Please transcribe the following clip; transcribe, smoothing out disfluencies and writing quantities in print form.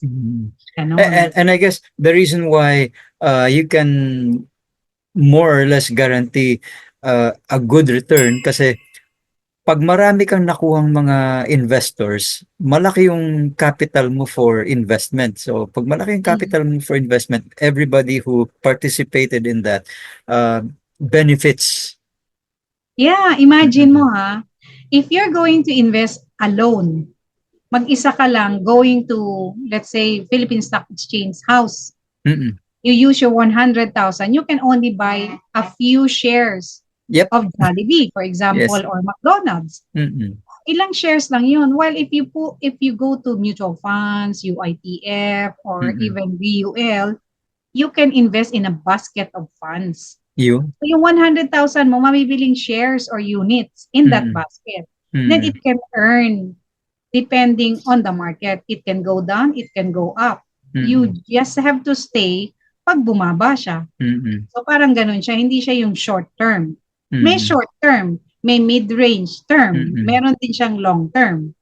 Mhm. Ganon. And I guess the reason why you can more or less guarantee a good return kasi pag marami kang nakuhang mga investors, malaki yung capital mo for investment. So, pag malaki yung Mm. capital mo for investment, everybody who participated in that uh, benefits. Yeah, imagine Mm-mm. mo ha, if you're going to invest alone, mag-isa ka lang going to, let's say, Philippine Stock Exchange House, Mm-mm. you use your 100,000, you can only buy a few shares Yep. of Jollibee, for example, Yes. or McDonald's. Mm-mm. Ilang shares lang yun. While if you go to mutual funds, UITF, or Mm-mm. even VUL, you can invest in a basket of funds. You? So yung 100,000 mo, mabibiling shares or units in that Mm-mm. basket. Then Mm-mm. it can earn depending on the market. It can go down, it can go up. You Mm-mm. just have to stay pag bumaba siya. Mm-mm. So parang ganun siya, hindi siya yung short term. May Mm-mm. short term, may mid-range term, Mm-mm. meron din siyang long term.